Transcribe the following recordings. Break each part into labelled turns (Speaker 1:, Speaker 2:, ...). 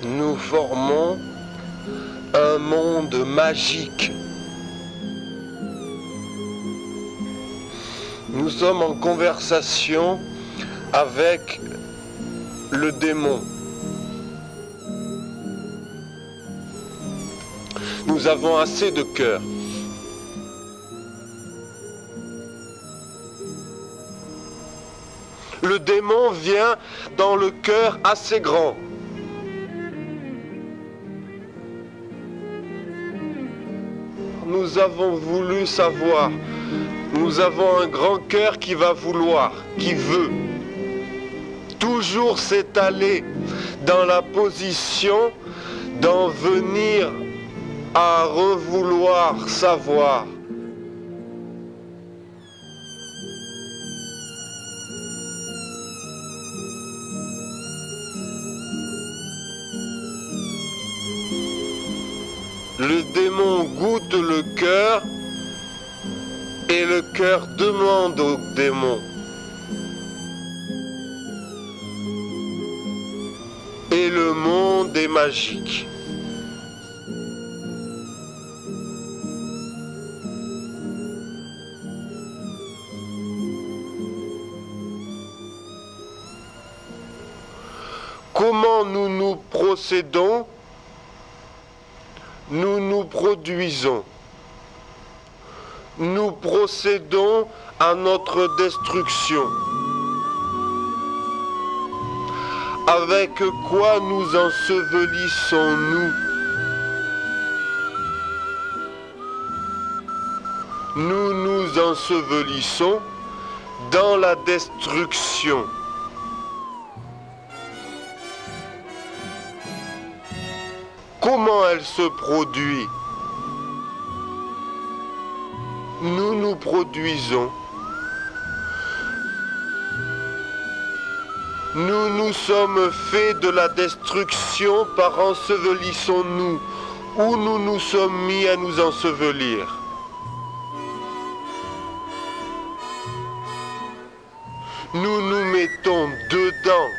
Speaker 1: nous formons un monde magique. Nous sommes en conversation avec le démon. Nous avons assez de cœur. Le démon vient dans le cœur assez grand. Nous avons voulu savoir. Nous avons un grand cœur qui va vouloir, qui veut. Toujours s'étaler dans la position d'en venir à revouloir savoir. Le démon goûte le cœur et le cœur demande au démon. Et le monde est magique. Comment nous nous procédons? Nous nous produisons. Nous procédons à notre destruction. Avec quoi nous ensevelissons-nous? Nous nous ensevelissons dans la destruction. Comment elle se produit? Nous nous produisons. Nous nous sommes faits de la destruction par ensevelissons-nous, où nous nous sommes mis à nous ensevelir. Nous nous mettons dedans.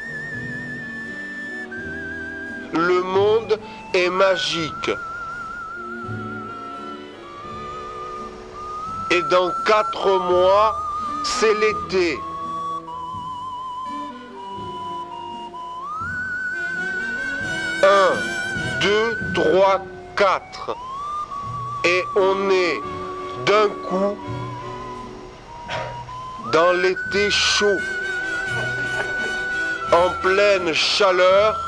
Speaker 1: Le monde est magique. Et dans 4 mois, c'est l'été. Un, 2, 3, 4. Et on est d'un coup dans l'été chaud, en pleine chaleur.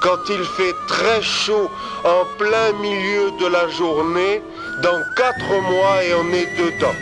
Speaker 1: Quand il fait très chaud en plein milieu de la journée, dans 4 mois et on est dedans.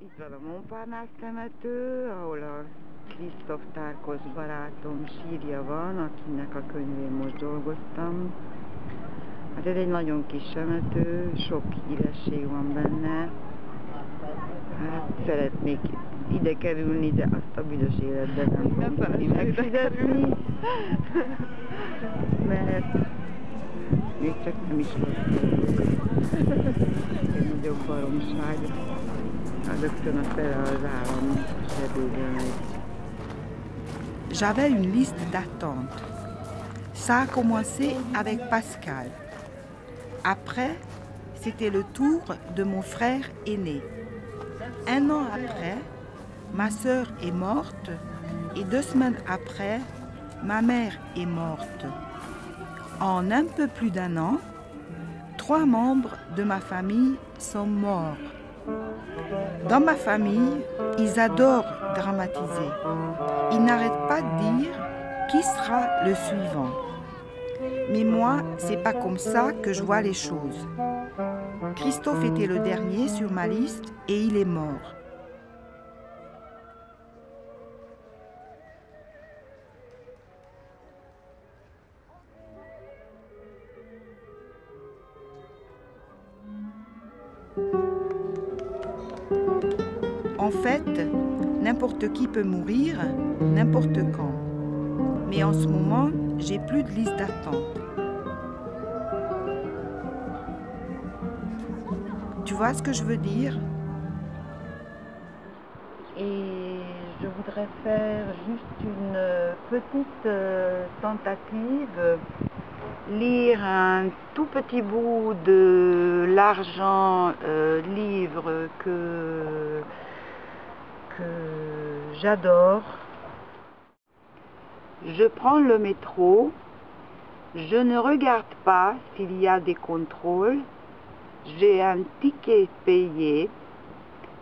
Speaker 2: Itt van a Montparnasse temető, ahol a Krisztof Tárkos barátom sírja van, akinek a könyvén most dolgoztam. Hát ez egy nagyon kis temető, sok híresség van benne. Hát szeretnék ide kerülni, de azt a büdös életben nem fogom tudni megfizetni, mert még csak nem is volt. Egy nagyobb baromság.
Speaker 3: J'avais une liste d'attente. Ça a commencé avec Pascal. Après, c'était le tour de mon frère aîné. 1 an après, ma sœur est morte et 2 semaines après, ma mère est morte. En un peu plus d'1 an, 3 membres de ma famille sont morts. Dans ma famille, ils adorent dramatiser. Ils n'arrêtent pas de dire qui sera le suivant. Mais moi, c'est pas comme ça que je vois les choses. Christophe était le dernier sur ma liste et il est mort. En fait, n'importe qui peut mourir, n'importe quand. Mais en ce moment, j'ai plus de liste d'attente. Tu vois ce que je veux dire?
Speaker 2: Et je voudrais faire juste une petite tentative, lire un tout petit bout de l'Argent, livre que j'adore. Je prends le métro, je ne regarde pas s'il y a des contrôles, j'ai un ticket payé,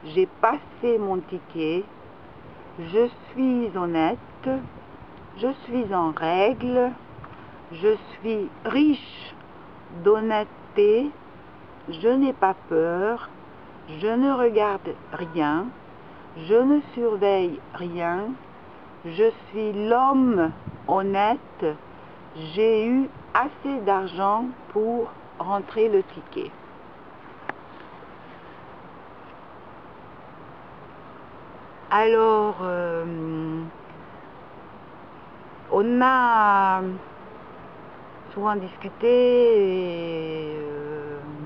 Speaker 2: j'ai passé mon ticket, je suis honnête, je suis en règle, je suis riche d'honnêteté, je n'ai pas peur, je ne regarde rien, je ne surveille rien, je suis l'homme honnête, j'ai eu assez d'argent pour rentrer le ticket. Alors, on a souvent discuté et,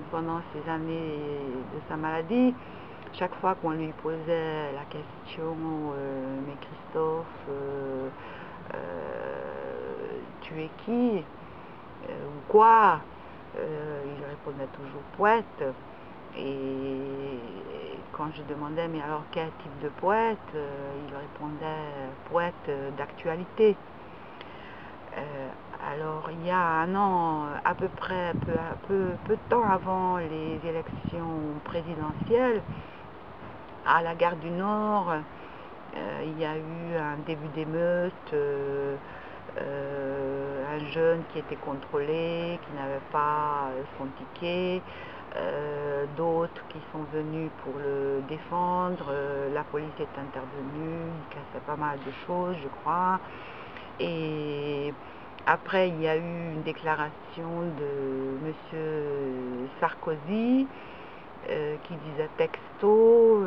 Speaker 2: pendant ces années de sa maladie. Chaque fois qu'on lui posait la question, mais Christophe, tu es qui ou quoi, il répondait toujours poète. Et quand je demandais mais alors quel type de poète, il répondait poète d'actualité. Alors il y a 1 an, à peu près, peu de temps avant les élections présidentielles, à la gare du Nord, il y a eu un début d'émeute, un jeune qui était contrôlé, qui n'avait pas son ticket, d'autres qui sont venus pour le défendre, la police est intervenue, il cassait pas mal de choses, je crois. Et après, il y a eu une déclaration de M. Sarkozy qui disait texto,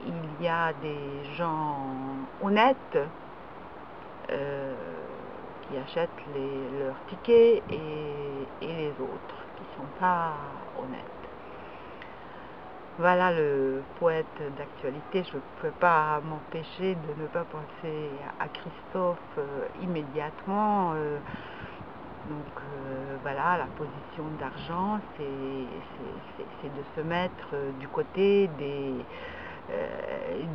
Speaker 2: il y a des gens honnêtes qui achètent leurs tickets et les autres qui ne sont pas honnêtes. Voilà le poète d'actualité. Je ne peux pas m'empêcher de ne pas penser à Christophe immédiatement. Donc voilà, la position d'Argent, c'est de se mettre du côté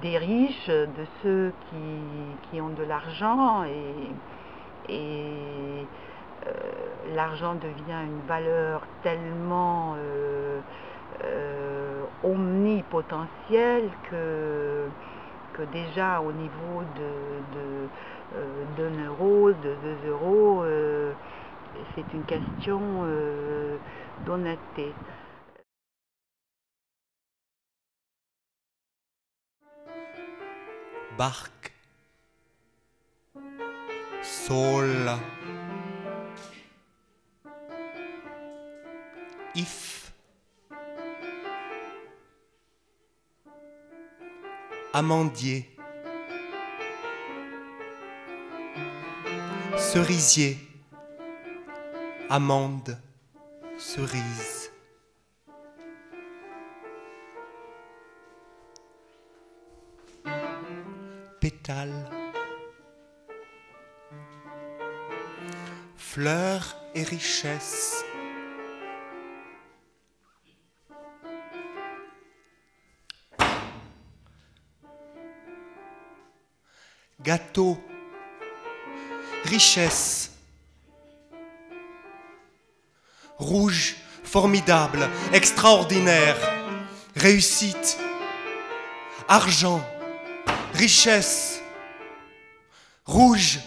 Speaker 2: des riches, de ceux qui ont de l'argent, et l'argent devient une valeur tellement omnipotentielle que déjà au niveau d'1 euro, de 2 euros, c'est une question d'honnêteté.
Speaker 4: Barque, sol, if, amandier, cerisier, amande, cerise. Pétales, fleurs et richesses, gâteau, richesse, rouge, formidable, extraordinaire, réussite, argent, richesse, rouge,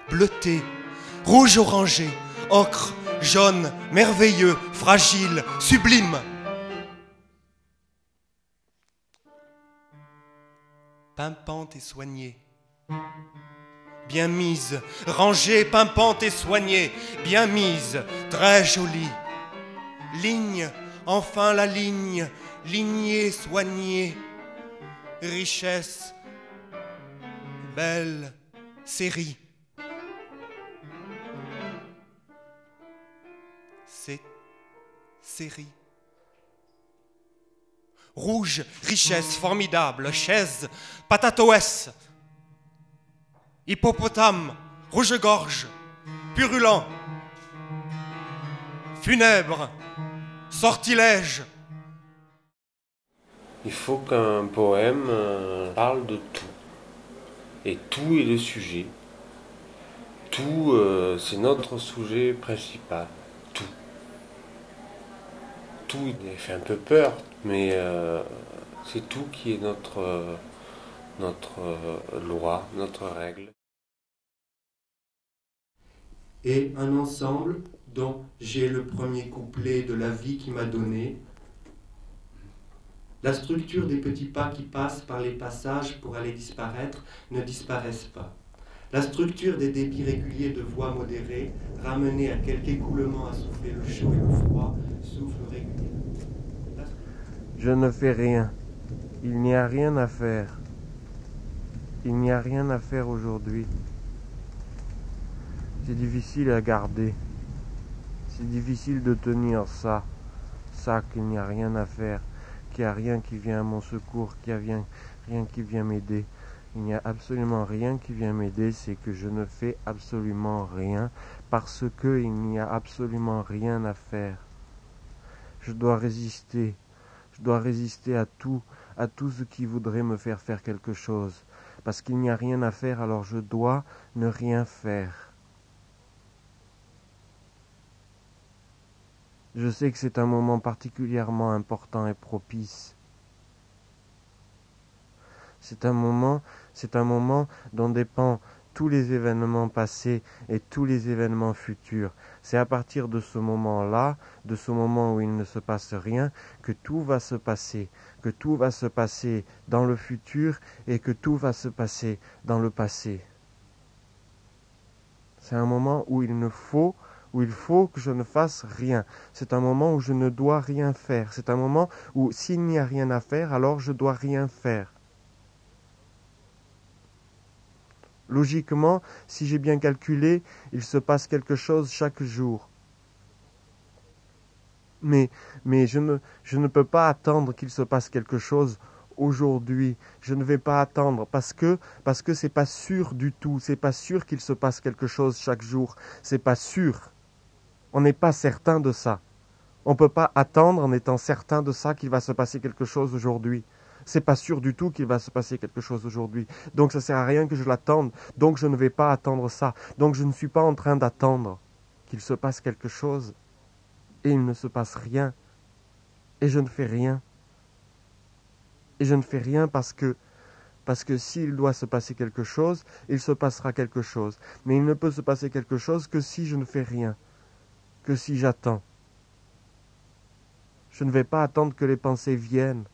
Speaker 4: bleuté, rouge orangé, ocre, jaune, merveilleux, fragile, sublime. Pimpante et soignée, bien mise, rangée, pimpante et soignée, bien mise, très jolie. Ligne, enfin la ligne, lignée, soignée, richesse, belle, série. C'est série. Rouge, richesse, formidable, chaise, patatoès, hippopotame, rouge-gorge, purulent, funèbre, sortilège.
Speaker 1: Il faut qu'un poème parle de tout. Et tout est le sujet. Tout, c'est notre sujet principal. Tout. Tout, il fait un peu peur, mais c'est tout qui est notre loi, notre règle.
Speaker 4: Et un ensemble dont j'ai le premier couplet de la vie qui m'a donné. La structure des petits pas qui passent par les passages pour aller disparaître ne disparaissent pas. La structure des débits réguliers de voix modérée, ramenée à quelque écoulement à souffler le chaud et le froid, souffle régulièrement.
Speaker 1: Je ne fais rien. Il n'y a rien à faire. Il n'y a rien à faire aujourd'hui. C'est difficile à garder. C'est difficile de tenir ça. Ça, qu'il n'y a rien à faire. Qu'il n'y a rien qui vient à mon secours. Qu'il n'y a rien qui vient m'aider. Il n'y a absolument rien qui vient m'aider. C'est que je ne fais absolument rien. Parce qu'il n'y a absolument rien à faire. Je dois résister. Je dois résister à tout ce qui voudrait me faire faire quelque chose. Parce qu'il n'y a rien à faire, alors je dois ne rien faire. Je sais que c'est un moment particulièrement important et propice. C'est un moment dont dépend tous les événements passés et tous les événements futurs. C'est à partir de ce moment-là, de ce moment où il ne se passe rien, que tout va se passer dans le futur et que tout va se passer dans le passé. C'est un moment où il faut que je ne fasse rien. C'est un moment où je ne dois rien faire. C'est un moment où s'il n'y a rien à faire, alors je dois rien faire. Logiquement, si j'ai bien calculé, il se passe quelque chose chaque jour. Mais je ne peux pas attendre qu'il se passe quelque chose aujourd'hui. Je ne vais pas attendre parce que c'est pas sûr du tout. C'est pas sûr qu'il se passe quelque chose chaque jour. C'est pas sûr. On n'est pas certain de ça. On ne peut pas attendre en étant certain de ça qu'il va se passer quelque chose aujourd'hui. C'est pas sûr du tout qu'il va se passer quelque chose aujourd'hui. Donc ça sert à rien que je l'attende. Donc je ne vais pas attendre ça. Donc je ne suis pas en train d'attendre qu'il se passe quelque chose. Et il ne se passe rien. Et je ne fais rien. Et je ne fais rien parce que s'il doit se passer quelque chose, il se passera quelque chose. Mais il ne peut se passer quelque chose que si je ne fais rien. Que si j'attends. Je ne vais pas attendre que les pensées viennent.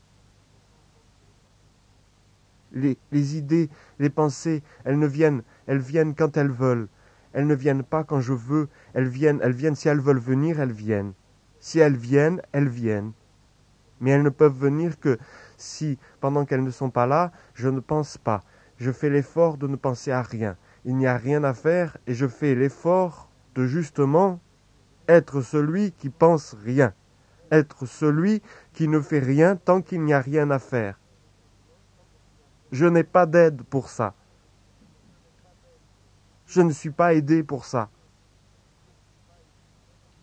Speaker 1: Les idées, les pensées, elles viennent quand elles veulent. Elles ne viennent pas quand je veux. Elles viennent si elles veulent venir, elles viennent. Si elles viennent, elles viennent. Mais elles ne peuvent venir que si, pendant qu'elles ne sont pas là, je ne pense pas. Je fais l'effort de ne penser à rien. Il n'y a rien à faire et je fais l'effort de justement être celui qui pense rien. Être celui qui ne fait rien tant qu'il n'y a rien à faire. Je n'ai pas d'aide pour ça. Je ne suis pas aidé pour ça.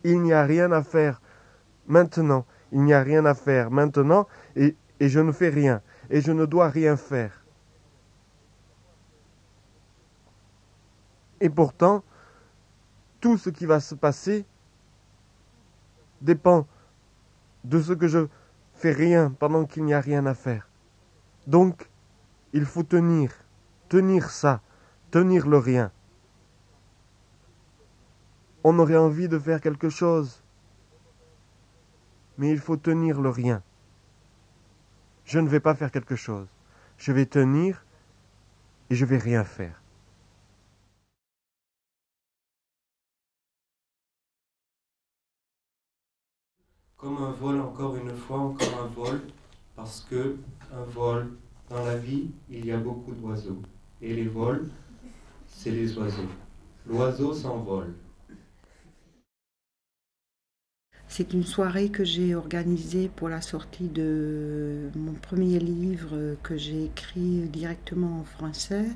Speaker 1: Il n'y a rien à faire maintenant. Il n'y a rien à faire maintenant et je ne fais rien. Et je ne dois rien faire. Et pourtant, tout ce qui va se passer dépend de ce que je fais rien pendant qu'il n'y a rien à faire. Donc, il faut tenir ça, tenir le rien. On aurait envie de faire quelque chose, mais il faut tenir le rien. Je ne vais pas faire quelque chose. Je vais tenir et je vais rien faire.
Speaker 4: Comme un vol, encore une fois, encore un vol, parce que un vol, dans la vie, il y a beaucoup d'oiseaux. Et les vols, c'est les oiseaux. L'oiseau s'envole.
Speaker 3: C'est une soirée que j'ai organisée pour la sortie de mon premier livre que j'ai écrit directement en français,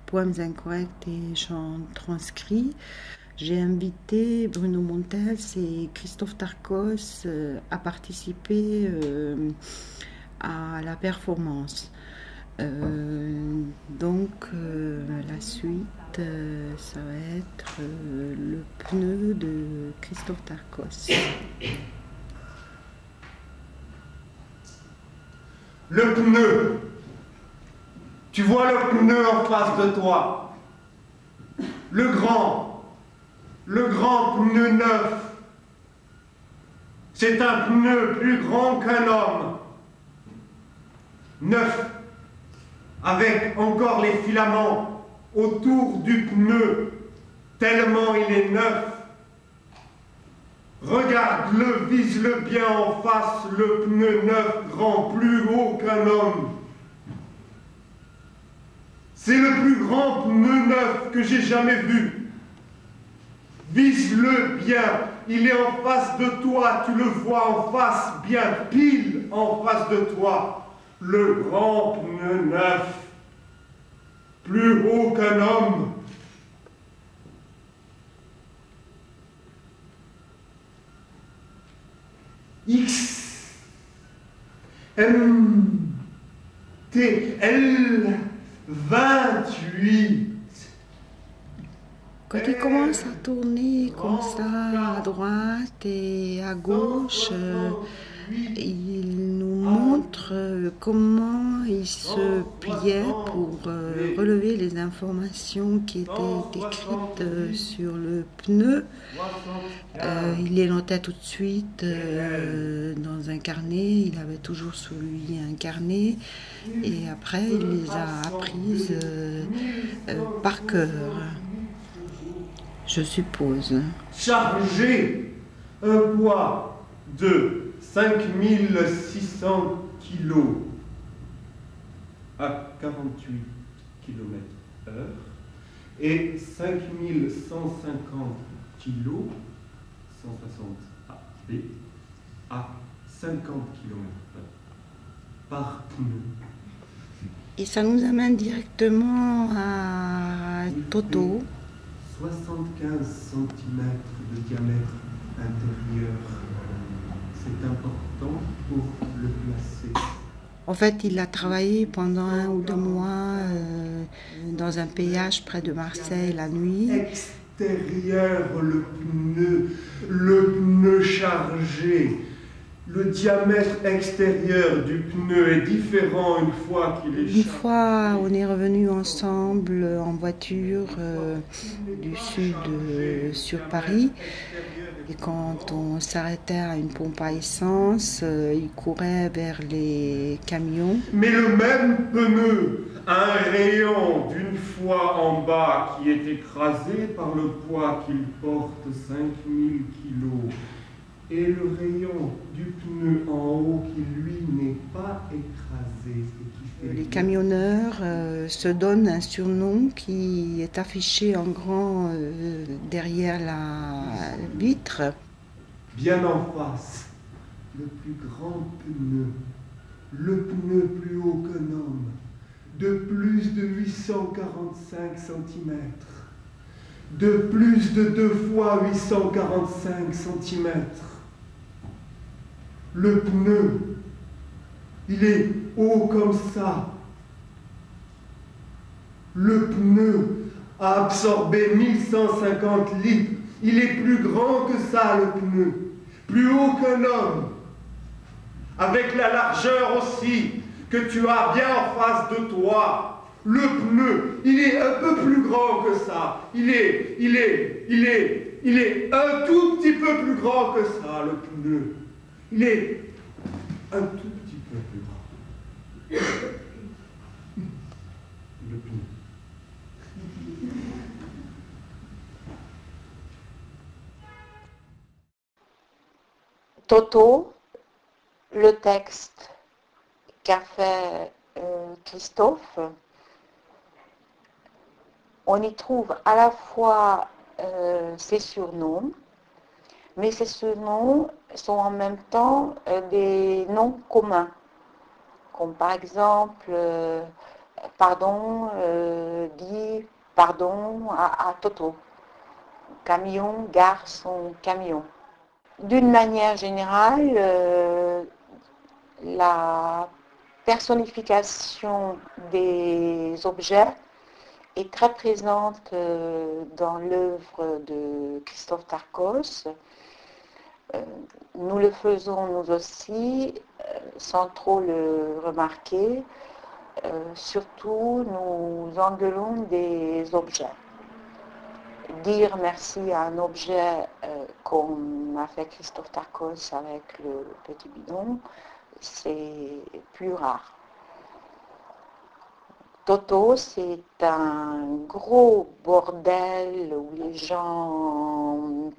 Speaker 3: Poèmes incorrects et chants transcrits. J'ai invité Bruno Montels et Christophe Tarkos à participer à la performance. Donc la suite, ça va être le pneu de Christophe Tarkos.
Speaker 5: Le pneu. Tu vois le pneu en face de toi. Le grand pneu neuf. C'est un pneu plus grand qu'un homme. Neuf. Avec encore les filaments autour du pneu, tellement il est neuf. Regarde-le, vise-le bien en face, le pneu neuf, grand, plus haut qu'un homme. C'est le plus grand pneu neuf que j'ai jamais vu. Vise-le bien, il est en face de toi, tu le vois en face, bien pile en face de toi. Le grand pneu neuf, plus haut qu'un homme. X, M, T, L, 28.
Speaker 3: Quand il commence à tourner comme ça, à droite et à gauche, il nous montre comment il se pliait pour relever les informations qui étaient écrites sur le pneu. Il les notait tout de suite dans un carnet, il avait toujours sous lui un carnet et après il les a apprises par cœur. Je suppose.
Speaker 5: Chargé un poids de 5600 kilos à 48 km/h et 5150 kilos, 160 AB, à 50 km/h par pneu.
Speaker 3: Et ça nous amène directement à Toto.
Speaker 5: 75 cm de diamètre intérieur. C'est important pour le placer.
Speaker 3: En fait, il a travaillé pendant 1 ou 2 mois dans un péage près de Marseille la nuit.
Speaker 5: Extérieur, le pneu chargé. Le diamètre extérieur du pneu est différent une fois qu'il est chargé.
Speaker 3: Une fois, on est revenus ensemble en voiture du sud sur Paris. Et quand on s'arrêtait à une pompe à essence, il courait vers les camions.
Speaker 5: Mais le même pneu a un rayon d'une fois en bas qui est écrasé par le poids qu'il porte, 5000 kilos. Et le rayon du pneu en haut qui, lui, n'est pas écrasé.
Speaker 3: Les camionneurs se donnent un surnom qui est affiché en grand derrière la vitre.
Speaker 5: Bien en face, le plus grand pneu, le pneu plus haut qu'un homme, de plus de 845 cm, de plus de 2 fois 845 cm. Le pneu, il est haut comme ça. Le pneu a absorbé 1150 litres. Il est plus grand que ça, le pneu. Plus haut qu'un homme. Avec la largeur aussi que tu as bien en face de toi. Le pneu, il est un peu plus grand que ça. Il est un tout petit peu plus grand que ça, le pneu. Il est un tout petit peu plus grand. Le pneu.
Speaker 6: Toto, le texte qu'a fait Christophe, on y trouve à la fois ses surnoms, mais ces surnoms sont en même temps des noms communs, comme par exemple, dit pardon à Toto, camion, garçon, camion. D'une manière générale, la personnification des objets est très présente dans l'œuvre de Christophe Darcos. Nous le faisons nous aussi, sans trop le remarquer. Surtout, nous engueulons des objets. Dire merci à un objet comme a fait Christophe Darcos avec le petit bidon, c'est plus rare. Toto, c'est un gros bordel où les gens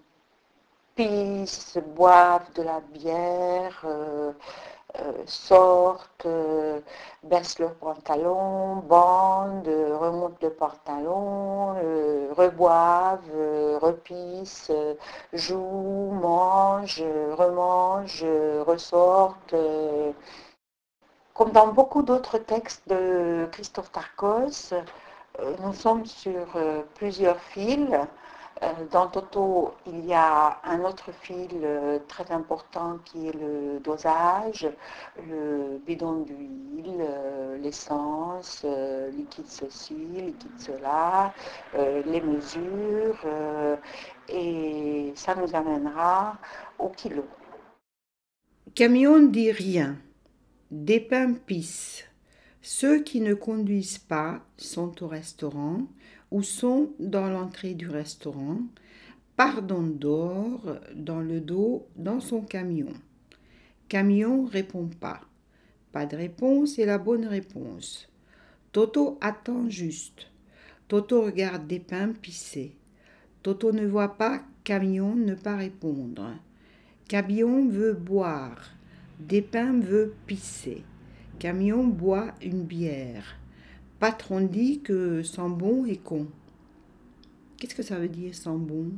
Speaker 6: pissent, boivent de la bière, sortent, baissent leurs pantalons, bandent, remontent le pantalon, reboivent, repissent, jouent, mangent, remangent, ressortent. Comme dans beaucoup d'autres textes de Christophe Darcos, nous sommes sur plusieurs fils. Dans Toto, il y a un autre fil très important qui est le dosage, le bidon d'huile, l'essence, liquide ceci, liquide cela, les mesures, et ça nous amènera au kilo.
Speaker 3: Camion dit rien. Des pains pissent. Ceux qui ne conduisent pas sont au restaurant ou sont dans l'entrée du restaurant. Pardon dort dans le dos dans son camion. Camion répond pas. Pas de réponse est la bonne réponse. Toto attend juste. Toto regarde des pains pisser. Toto ne voit pas camion ne pas répondre. Camion veut boire. Despins veut pisser. Camion boit une bière. Patron dit que Sambon est con. Qu'est-ce que ça veut dire, Sambon?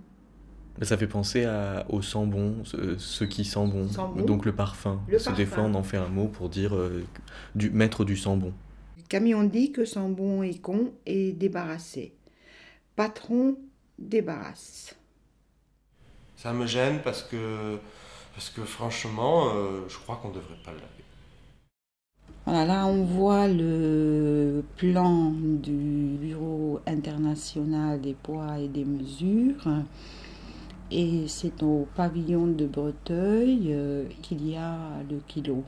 Speaker 7: Ça fait penser au Sambon, ceux qui Sambon, donc le parfum. Des fois, on en fait un mot pour dire du maître du Sambon.
Speaker 3: Camion dit que Sambon est con et débarrassé. Patron débarrasse.
Speaker 4: Ça me gêne parce que franchement, je crois qu'on ne devrait pas le laver.
Speaker 3: Voilà, là on voit le plan du Bureau international des poids et des mesures. Et c'est au pavillon de Breteuil qu'il y a le kilo.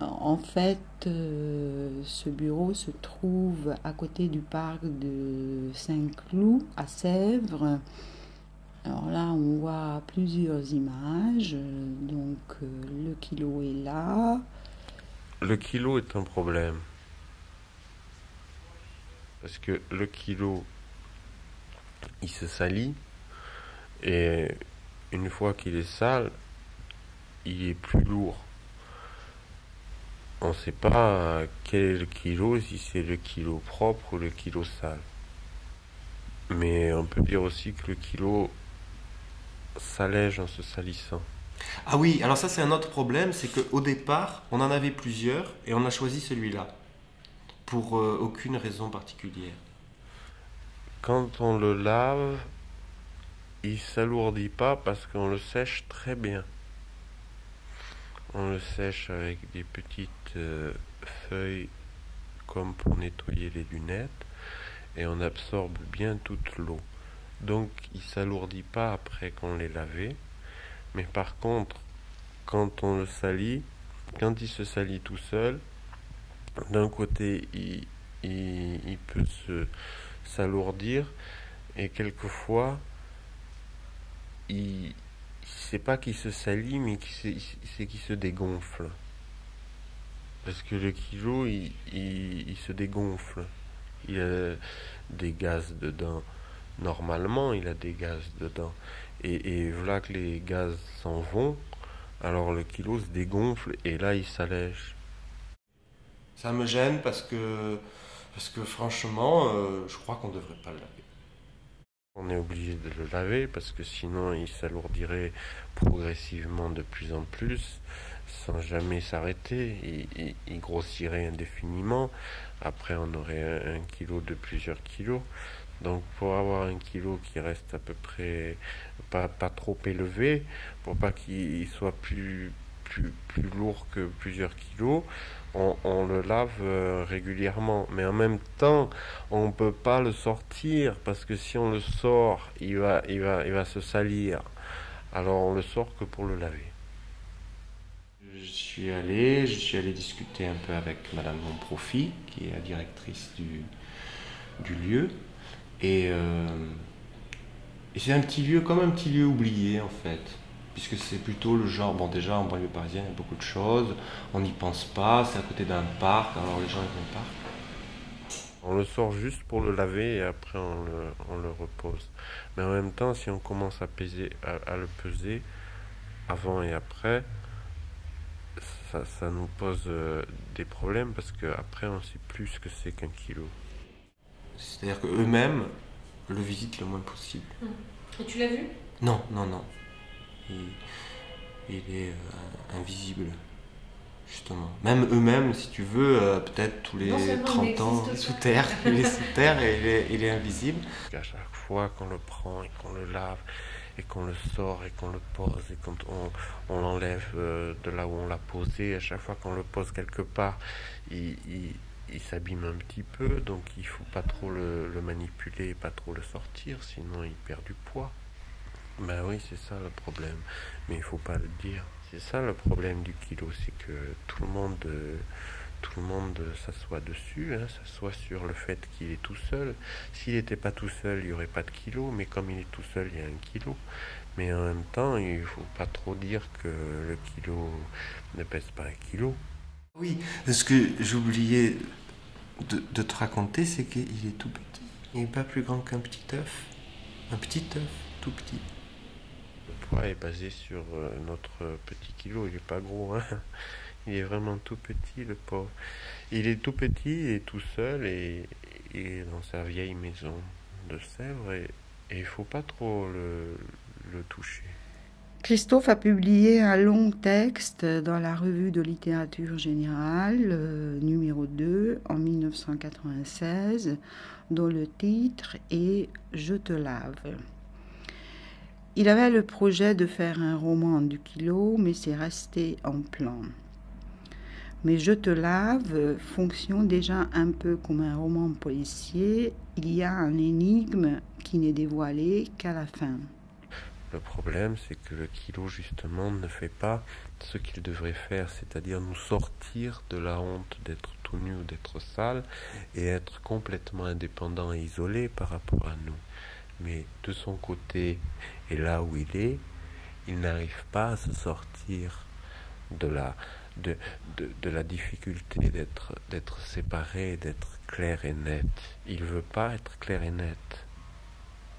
Speaker 3: En fait, ce bureau se trouve à côté du parc de Saint-Cloud, à Sèvres. Alors là, on voit plusieurs images. Donc, le kilo est là.
Speaker 8: Le kilo est un problème. Parce que le kilo, il se salit. Et une fois qu'il est sale, il est plus lourd. On ne sait pas quel est le kilo, si c'est le kilo propre ou le kilo sale. Mais on peut dire aussi que le kilo s'allège en se salissant.
Speaker 4: Ah oui, alors ça c'est un autre problème, c'est qu'au départ, on en avait plusieurs et on a choisi celui-là, pour aucune raison particulière.
Speaker 8: Quand on le lave, il s'alourdit pas parce qu'on le sèche très bien. On le sèche avec des petites feuilles comme pour nettoyer les lunettes. et on absorbe bien toute l'eau. Donc il ne s'alourdit pas après qu'on l'ait lavé. Mais par contre, quand on le salit, quand il se salit tout seul, d'un côté il peut s'alourdir, et quelquefois c'est pas qu'il se salit, mais c'est qu'il se dégonfle. Parce que le kilo, il se dégonfle. Il a des gaz dedans. Normalement, il a des gaz dedans. Et voilà que les gaz s'en vont, alors le kilo se dégonfle et là, il s'allège.
Speaker 4: Ça me gêne parce que franchement, je crois qu'on ne devrait pas le laver.
Speaker 8: On est obligé de le laver parce que sinon il s'alourdirait progressivement de plus en plus sans jamais s'arrêter. Il grossirait indéfiniment. Après on aurait un kilo de plusieurs kilos. Donc pour avoir un kilo qui reste à peu près pas trop élevé, pour pas qu'il soit plus lourd que plusieurs kilos, on le lave régulièrement. Mais en même temps, on ne peut pas le sortir parce que si on le sort, il va se salir. Alors on le sort que pour le laver.
Speaker 4: Je suis allé discuter un peu avec Madame Monprofi, qui est la directrice du lieu. Et c'est un petit lieu, comme un petit lieu oublié en fait. Puisque c'est plutôt le genre, bon déjà en banlieue parisienne il y a beaucoup de choses, on n'y pense pas, c'est à côté d'un parc, alors les gens ils vont pas.
Speaker 8: On le sort juste pour le laver et après on le repose. Mais en même temps, si on commence à le peser avant et après, ça nous pose des problèmes parce qu'après on ne sait plus ce que c'est qu'un kilo.
Speaker 4: C'est-à-dire qu'eux-mêmes le visitent le moins possible.
Speaker 9: Et tu l'as vu ?
Speaker 4: Non. Il est invisible, justement. Même eux-mêmes, si tu veux, peut-être tous les 30 ans, il est sous terre et il est invisible.
Speaker 8: À chaque fois qu'on le prend et qu'on le lave et qu'on le sort et qu'on le pose et quand on l'enlève de là où on l'a posé, à chaque fois qu'on le pose quelque part, il s'abîme un petit peu, donc il faut pas trop le manipuler et pas trop le sortir, sinon il perd du poids. Ben oui, c'est ça le problème, mais il faut pas le dire. C'est ça le problème du kilo, c'est que tout le monde s'assoit dessus, s'assoit sur le fait qu'il est tout seul. S'il n'était pas tout seul, il n'y aurait pas de kilo, mais comme il est tout seul, il y a un kilo. Mais en même temps, il faut pas trop dire que le kilo ne pèse pas un kilo.
Speaker 4: Oui, ce que j'oubliais de te raconter, c'est qu'il est tout petit. Il n'est pas plus grand qu'un petit œuf. Un petit œuf, tout petit.
Speaker 8: Le poids est basé sur notre petit kilo, il n'est pas gros, hein. Il est vraiment tout petit, le pauvre. Il est tout petit et tout seul et il est dans sa vieille maison de Sèvres et il ne faut pas trop le toucher.
Speaker 3: Christophe a publié un long texte dans la revue de littérature générale, numéro 2, en 1996, dont le titre est « Je te lave ». Il avait le projet de faire un roman du kilo, mais c'est resté en plan. Mais Je te lave fonctionne déjà un peu comme un roman policier. Il y a un énigme qui n'est dévoilé qu'à la fin.
Speaker 8: Le problème, c'est que le kilo, justement, ne fait pas ce qu'il devrait faire, c'est-à-dire nous sortir de la honte d'être tout nu ou d'être sale et être complètement indépendant et isolé par rapport à nous. Mais de son côté, et là où il n'arrive pas à se sortir de la difficulté d'être séparé, d'être clair et net. Il veut pas être clair et net.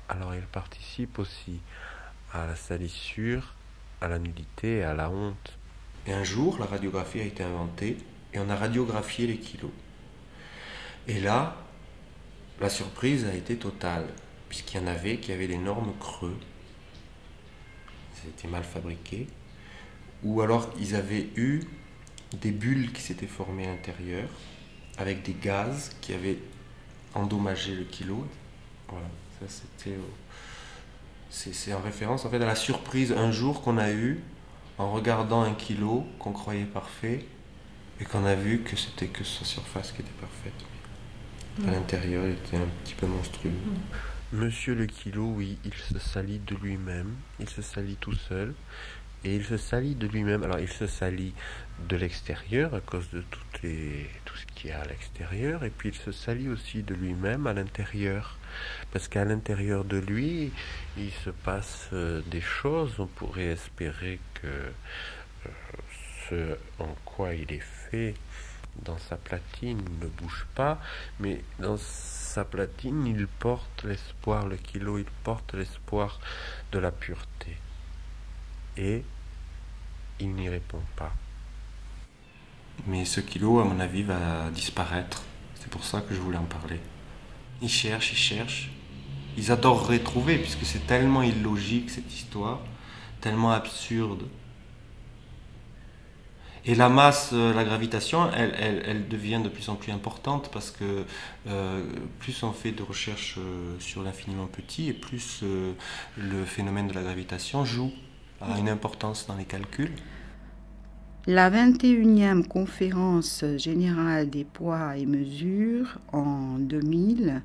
Speaker 8: Alors il participe aussi à la salissure, à la nudité et à la honte.
Speaker 4: Et un jour, la radiographie a été inventée et on a radiographié les kilos. Et là, la surprise a été totale, puisqu'il y en avait qui avaient d'énormes creux. C'était mal fabriqué. Ou alors ils avaient eu des bulles qui s'étaient formées à l'intérieur, avec des gaz qui avaient endommagé le kilo. Voilà, ça c'était... C'est en référence en fait à la surprise un jour qu'on a eue en regardant un kilo qu'on croyait parfait et qu'on a vu que c'était que sa surface qui était parfaite.
Speaker 7: À l'intérieur, il était un petit peu monstrueux.
Speaker 8: Monsieur le kilo, oui, il se salit de lui-même, il se salit tout seul, et il se salit de lui-même. Alors, il se salit de l'extérieur à cause de tout ce qu'il y a à l'extérieur, et puis il se salit aussi de lui-même à l'intérieur, parce qu'à l'intérieur de lui, il se passe des choses. On pourrait espérer que ce en quoi il est fait dans sa platine ne bouge pas, mais dans sa platine, il porte l'espoir, le kilo, il porte l'espoir de la pureté. Et il n'y répond pas.
Speaker 7: Mais ce kilo, à mon avis, va disparaître. C'est pour ça que je voulais en parler. Ils cherchent. Ils adoreraient trouver, puisque c'est tellement illogique, cette histoire, tellement absurde. Et la masse, la gravitation, elle devient de plus en plus importante parce que plus on fait de recherches sur l'infiniment petit et plus le phénomène de la gravitation a une importance dans les calculs.
Speaker 3: La 21e conférence générale des poids et mesures en 2000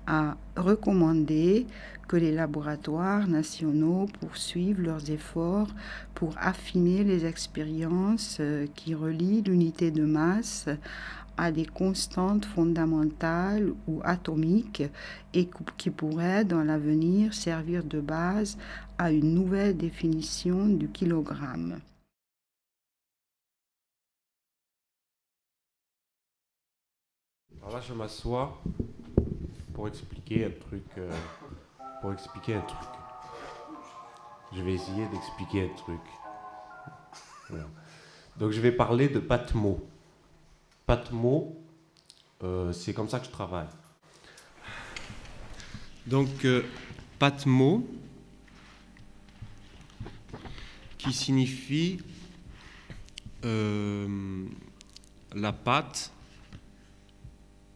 Speaker 3: a recommandé que les laboratoires nationaux poursuivent leurs efforts pour affiner les expériences qui relient l'unité de masse à des constantes fondamentales ou atomiques et qui pourraient dans l'avenir servir de base à une nouvelle définition du kilogramme.
Speaker 8: Alors là, je m'assois pour expliquer un truc. Je vais essayer d'expliquer un truc. Voilà. Donc je vais parler de Patmo. Patmo, c'est comme ça que je travaille. Donc Patmo, qui signifie la pâte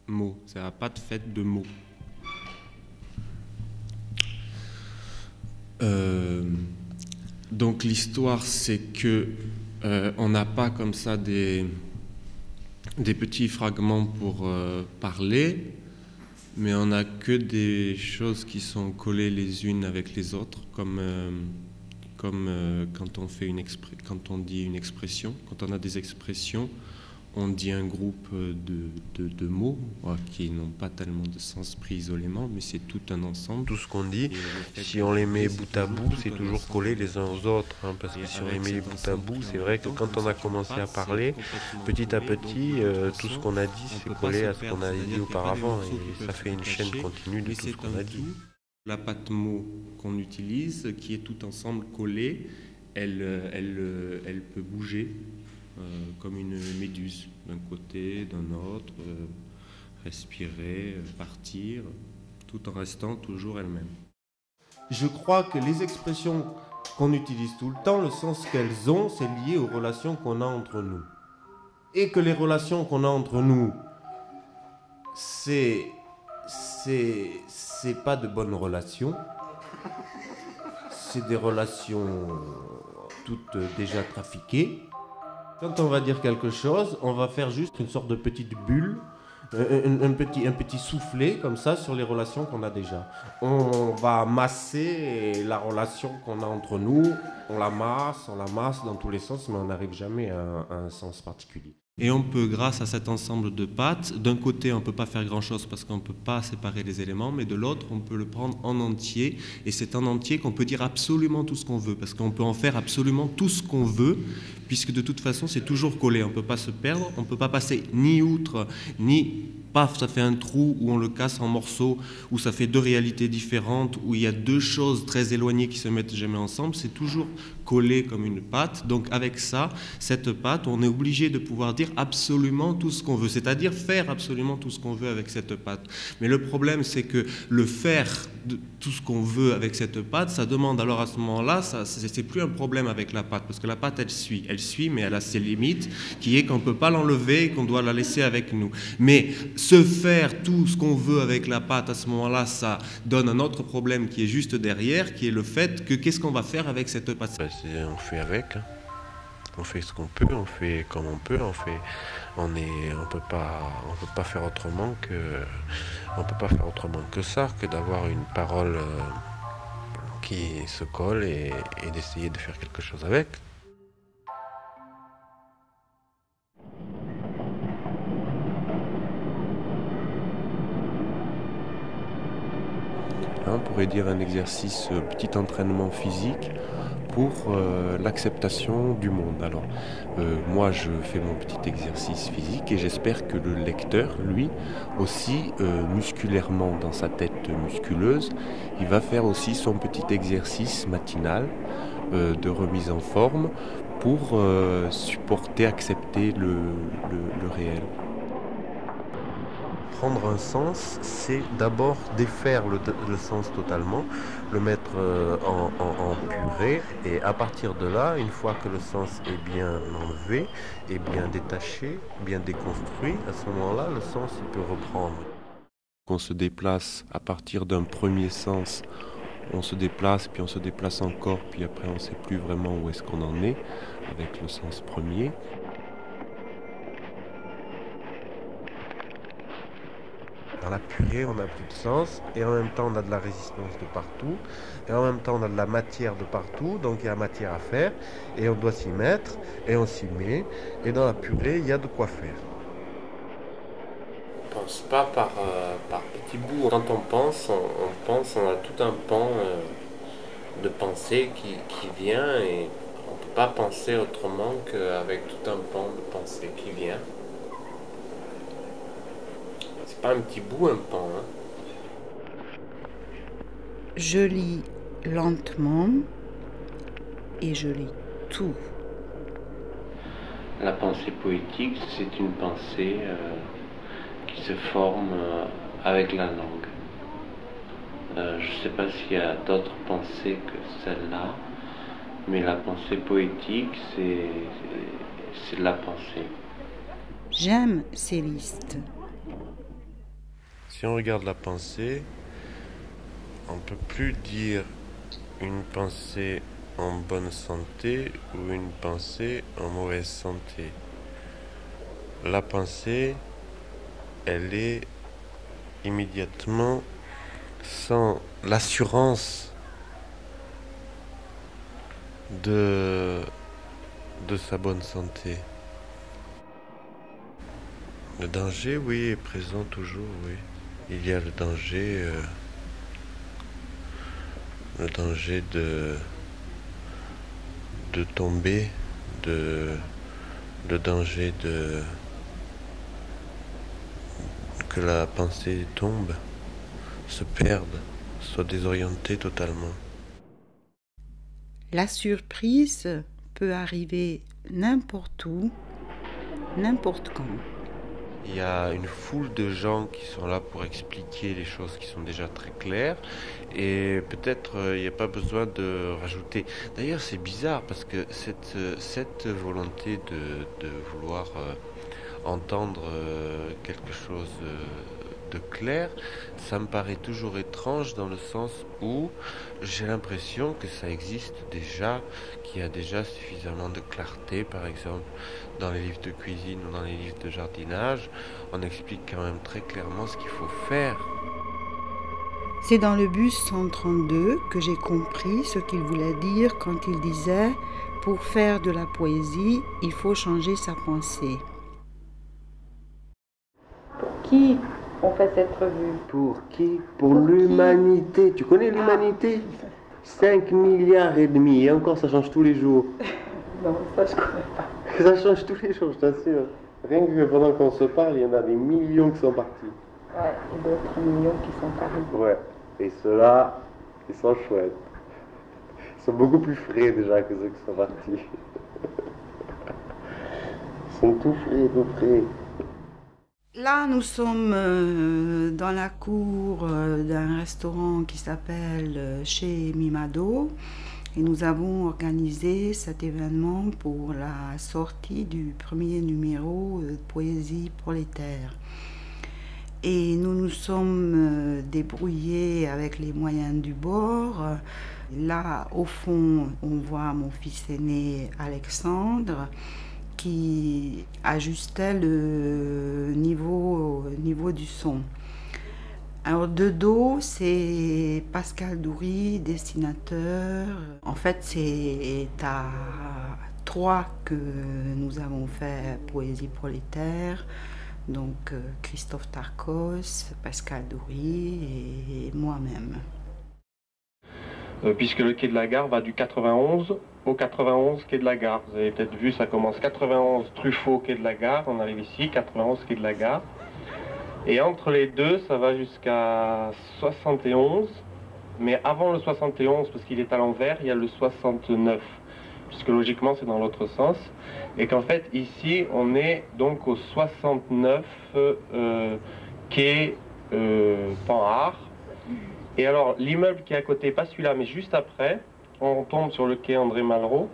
Speaker 8: mot. C'est la pâte faite de mots. Donc l'histoire, c'est que on n'a pas comme ça des petits fragments pour parler, mais on n'a que des choses qui sont collées les unes avec les autres, comme quand on fait quand on dit une expression, quand on a des expressions, on dit un groupe de mots qui n'ont pas tellement de sens pris isolément, mais c'est tout un ensemble. Tout ce qu'on dit, si on les met bout à bout, c'est toujours collé les uns aux autres. Parce que si on les met bout à bout, c'est vrai que quand on a commencé à parler, petit à petit, tout ce qu'on a dit, c'est collé à ce qu'on a dit auparavant. Et ça fait une chaîne continue de tout ce qu'on a dit. La pâte mot qu'on utilise, qui est tout ensemble collée, elle peut bouger. Comme une méduse, d'un côté, d'un autre, respirer, partir, tout en restant toujours elle-même. Je crois que les expressions qu'on utilise tout le temps, le sens qu'elles ont, c'est lié aux relations qu'on a entre nous. Et que les relations qu'on a entre nous, c'est pas de bonnes relations, c'est des relations toutes déjà trafiquées. Quand on va dire quelque chose, on va faire juste une sorte de petite bulle, un petit soufflet comme ça sur les relations qu'on a déjà. On va masser la relation qu'on a entre nous, on la masse dans tous les sens, mais on n'arrive jamais à un sens particulier. Et on peut, grâce à cet ensemble de pâtes, d'un côté on ne peut pas faire grand-chose parce qu'on ne peut pas séparer les éléments, mais de l'autre on peut le prendre en entier, et c'est en entier qu'on peut dire absolument tout ce qu'on veut, parce qu'on peut en faire absolument tout ce qu'on veut, puisque de toute façon c'est toujours collé, on ne peut pas se perdre, on ne peut pas passer ni outre, ni paf, ça fait un trou où on le casse en morceaux, où ça fait deux réalités différentes, où il y a deux choses très éloignées qui se mettent jamais ensemble, c'est toujours collé comme une pâte. Donc avec ça, cette pâte, on est obligé de pouvoir dire absolument tout ce qu'on veut, c'est-à-dire faire absolument tout ce qu'on veut avec cette pâte. Mais le problème, c'est que le faire de tout ce qu'on veut avec cette pâte, ça demande alors à ce moment-là, c'est plus un problème avec la pâte, parce que la pâte, elle suit, mais elle a ses limites, qui est qu'on ne peut pas l'enlever et qu'on doit la laisser avec nous. Mais se faire tout ce qu'on veut avec la pâte, à ce moment-là, ça donne un autre problème qui est juste derrière, qui est le fait que qu'est-ce qu'on va faire avec cette pâte? On fait avec. On fait ce qu'on peut, on fait comme on peut, on peut pas faire autrement que ça, que d'avoir une parole qui se colle et d'essayer de faire quelque chose avec. On pourrait dire un exercice, petit entraînement physique pour l'acceptation du monde. Alors, moi, je fais mon petit exercice physique et j'espère que le lecteur, lui, aussi, musculairement, dans sa tête musculeuse, il va faire aussi son petit exercice matinal de remise en forme pour supporter, accepter le réel. Prendre un sens, c'est d'abord défaire le sens totalement, le mettre en purée, et à partir de là, une fois que le sens est bien enlevé, et bien détaché, bien déconstruit, à ce moment-là, le sens il peut reprendre. On se déplace à partir d'un premier sens, on se déplace, puis on se déplace encore, puis après on ne sait plus vraiment où est-ce qu'on en est avec le sens premier. Dans la purée, on n'a plus de sens, et en même temps, on a de la résistance de partout, et en même temps, on a de la matière de partout, donc il y a matière à faire, et on doit s'y mettre, et on s'y met, et dans la purée, il y a de quoi faire.
Speaker 9: On ne pense pas par petits bouts. Quand on pense, on a tout un pan de pensée qui vient, et on ne peut pas penser autrement qu'avec tout un pan de pensée qui vient. C'est pas un petit bout, un pan.
Speaker 3: Je lis lentement et je lis tout.
Speaker 9: La pensée poétique, c'est une pensée qui se forme avec la langue. Je ne sais pas s'il y a d'autres pensées que celle-là, mais la pensée poétique, c'est la pensée.
Speaker 3: J'aime ces listes.
Speaker 8: Si on regarde la pensée, on ne peut plus dire une pensée en bonne santé ou une pensée en mauvaise santé. La pensée, elle est immédiatement sans l'assurance de sa bonne santé. Le danger, oui, est présent toujours, oui. Il y a le danger de tomber, le danger que la pensée tombe, se perde, soit désorientée totalement.
Speaker 3: La surprise peut arriver n'importe où, n'importe quand.
Speaker 8: Il y a une foule de gens qui sont là pour expliquer les choses qui sont déjà très claires et peut-être il n'y a pas besoin de rajouter. D'ailleurs c'est bizarre parce que cette volonté de vouloir entendre quelque chose de clair, ça me paraît toujours étrange dans le sens où j'ai l'impression que ça existe déjà, qu'il y a déjà suffisamment de clarté, par exemple dans les livres de cuisine ou dans les livres de jardinage, on explique quand même très clairement ce qu'il faut faire.
Speaker 3: C'est dans le bus 132 que j'ai compris ce qu'il voulait dire quand il disait « Pour faire de la poésie, il faut changer sa pensée ».
Speaker 6: Pour qui on fait cette revue?
Speaker 8: Pour qui? Pour l'humanité. Tu connais l'humanité? 5 milliards et demi, et encore ça change tous les jours.
Speaker 6: Non, ça je connais pas.
Speaker 8: Ça change tous les jours, je t'assure. Rien que pendant qu'on se parle, il y en a des millions qui sont partis.
Speaker 6: Ouais, et d'autres millions qui sont arrivés.
Speaker 8: Ouais, et ceux-là, ils sont chouettes. Ils sont beaucoup plus frais déjà que ceux qui sont partis. Ils sont tout frais.
Speaker 3: Là, nous sommes dans la cour d'un restaurant qui s'appelle Chez Mimado et nous avons organisé cet événement pour la sortie du premier numéro de Poésie prolétaire. Et nous nous sommes débrouillés avec les moyens du bord. Là, au fond, on voit mon fils aîné Alexandre qui ajustait le niveau du son. Alors de dos, c'est Pascal Doury, dessinateur. En fait, c'est à 3 que nous avons fait Poésie prolétaire. Donc Christophe Tarkos, Pascal Doury et moi-même.
Speaker 10: Puisque le quai de la Gare va du 91 au 91 quai de la Gare. Vous avez peut-être vu, ça commence 91 Truffaut quai de la Gare, on arrive ici, 91 quai de la Gare. Et entre les deux, ça va jusqu'à 71, mais avant le 71, parce qu'il est à l'envers, il y a le 69, puisque logiquement c'est dans l'autre sens. Et qu'en fait, ici, on est donc au 69 quai Panhard. Et alors, l'immeuble qui est à côté, pas celui-là, mais juste après, on tombe sur le quai André Malraux,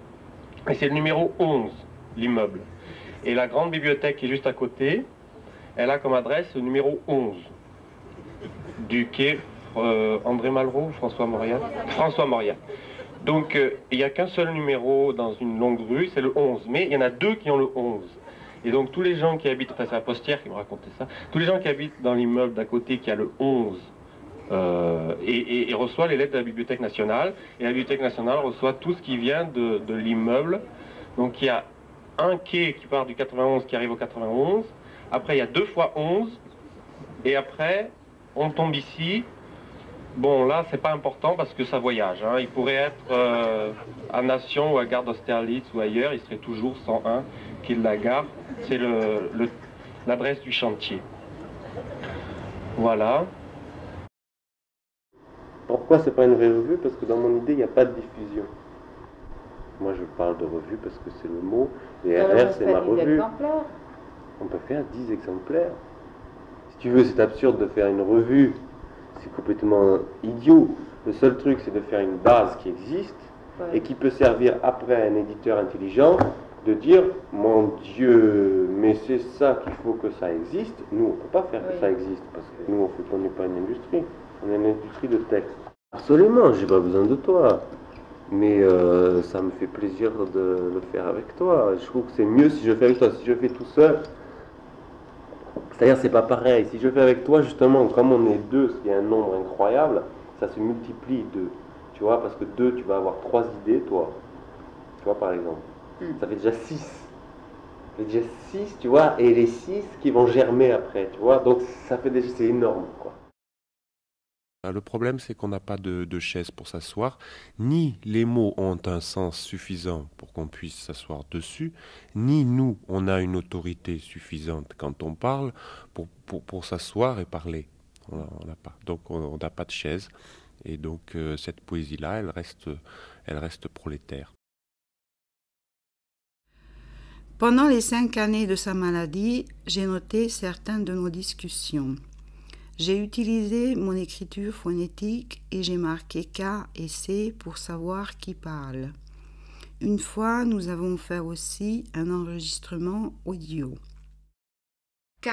Speaker 10: et c'est le numéro 11, l'immeuble. Et la grande bibliothèque qui est juste à côté, elle a comme adresse le numéro 11 du quai André Malraux ou François Mauriac. François Mauriac. Donc, il n'y a qu'un seul numéro dans une longue rue, c'est le 11. Mais il y en a 2 qui ont le 11. Et donc, tous les gens qui habitent, enfin, c'est la postière qui me racontait ça, tous les gens qui habitent dans l'immeuble d'à côté qui a le 11, et reçoit les lettres de la Bibliothèque nationale. Et la Bibliothèque nationale reçoit tout ce qui vient de l'immeuble. Donc, il y a un quai qui part du 91 qui arrive au 91. Après, il y a 2 fois 11. Et après, on tombe ici. Bon, là, c'est pas important parce que ça voyage. Hein. Il pourrait être à Nation ou à Gare d'Austerlitz ou ailleurs. Il serait toujours 101 quai de la Gare. C'est l'adresse du chantier. Voilà.
Speaker 9: Pourquoi c'est pas une vraie revue? Parce que dans mon idée, il n'y a pas de diffusion. Moi, je parle de revue parce que c'est le mot. Et RR, c'est ma revue. On peut faire 10 exemplaires. Si tu veux, c'est absurde de faire une revue. C'est complètement idiot. Le seul truc, c'est de faire une base qui existe et qui peut servir après à un éditeur intelligent de dire « Mon Dieu, mais c'est ça qu'il faut que ça existe ». Nous, on ne peut pas faire que ça existe parce que nous, on n'est pas une industrie. On est une industrie de texte. Absolument, j'ai pas besoin de toi. Mais ça me fait plaisir de le faire avec toi. Je trouve que c'est mieux si je fais avec toi. Si je fais tout seul, c'est-à-dire c'est pas pareil. Si je fais avec toi, justement, comme on est 2, ce qui est un nombre incroyable, ça se multiplie 2. Tu vois, parce que 2, tu vas avoir 3 idées, toi. Tu vois, par exemple. Ça fait déjà 6. Ça fait déjà 6, tu vois, et les 6 qui vont germer après, tu vois. Donc ça fait déjà, c'est énorme, quoi.
Speaker 8: Le problème, c'est qu'on n'a pas de chaise pour s'asseoir, ni les mots ont un sens suffisant pour qu'on puisse s'asseoir dessus, ni nous, on a une autorité suffisante quand on parle pour s'asseoir et parler. On n'a pas. Donc on n'a pas de chaise. Et donc cette poésie-là, elle reste prolétaire.
Speaker 3: Pendant les 5 années de sa maladie, j'ai noté certaines de nos discussions. J'ai utilisé mon écriture phonétique et j'ai marqué K et C pour savoir qui parle. Une fois, nous avons fait aussi un enregistrement audio. K.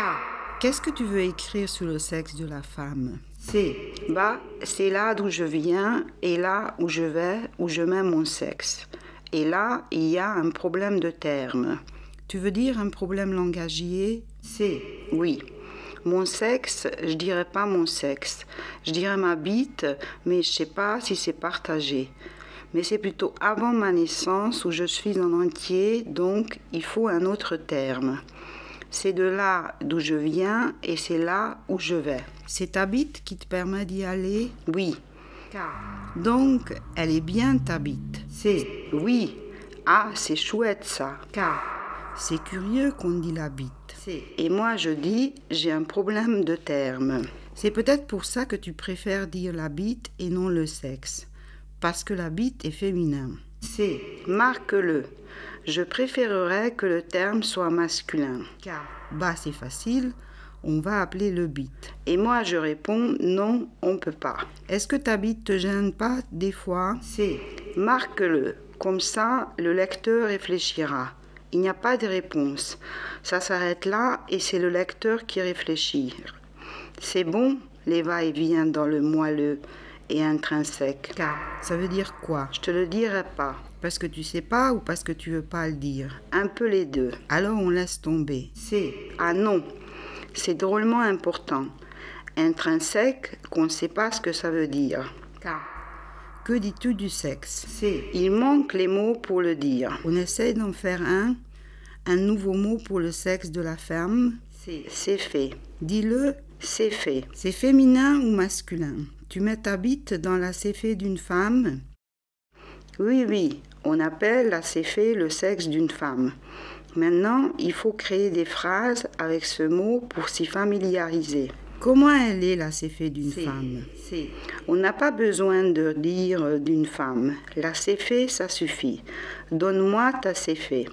Speaker 3: Qu'est-ce que tu veux écrire sur le sexe de la femme? C. Bah, c'est là d'où je viens et là où je vais, où je mets mon sexe. Et là, il y a un problème de terme. Tu veux dire un problème langagier? C. Oui. Mon sexe, je dirais pas mon sexe. Je dirais ma bite, mais je sais pas si c'est partagé. Mais c'est plutôt avant ma naissance où je suis en entier, donc il faut un autre terme. C'est de là d'où je viens et c'est là où je vais. C'est ta bite qui te permet d'y aller? Oui. Donc, elle est bien ta bite. C'est oui. Ah, c'est chouette ça. C'est curieux qu'on dit la bite. Et moi je dis, j'ai un problème de terme. C'est peut-être pour ça que tu préfères dire la bite et non le sexe. Parce que la bite est féminin. Marque-le. Je préférerais que le terme soit masculin. Bah c'est facile, on va appeler le bite. Et moi je réponds, non, on peut pas. Est-ce que ta bite te gêne pas des fois? Marque-le. Comme ça, le lecteur réfléchira. Il n'y a pas de réponse. Ça s'arrête là et c'est le lecteur qui réfléchit.
Speaker 2: C'est bon, les va-et-vient dans le moelleux et intrinsèque.
Speaker 3: K, ça veut dire quoi?
Speaker 2: Je te le dirai pas.
Speaker 3: Parce que tu sais pas ou parce que tu veux pas le dire?
Speaker 2: Un peu les deux.
Speaker 3: Alors on laisse tomber.
Speaker 2: C. Ah non, c'est drôlement important. Intrinsèque, qu'on ne sait pas ce que ça veut dire.
Speaker 3: K. Que dis-tu du sexe?
Speaker 2: C. Il manque les mots pour le dire.
Speaker 3: On essaye d'en faire un nouveau mot pour le sexe de la femme.
Speaker 2: C. C'est fait.
Speaker 3: Dis-le.
Speaker 2: C'est fait.
Speaker 3: C'est féminin ou masculin? Tu mets ta bite dans la céphée d'une femme?
Speaker 2: Oui, on appelle la céphée le sexe d'une femme. Maintenant, il faut créer des phrases avec ce mot pour s'y familiariser.
Speaker 3: Comment elle est la céphée d'une femme?
Speaker 2: On n'a pas besoin de dire d'une femme. La céphée, ça suffit. Donne-moi ta céphée.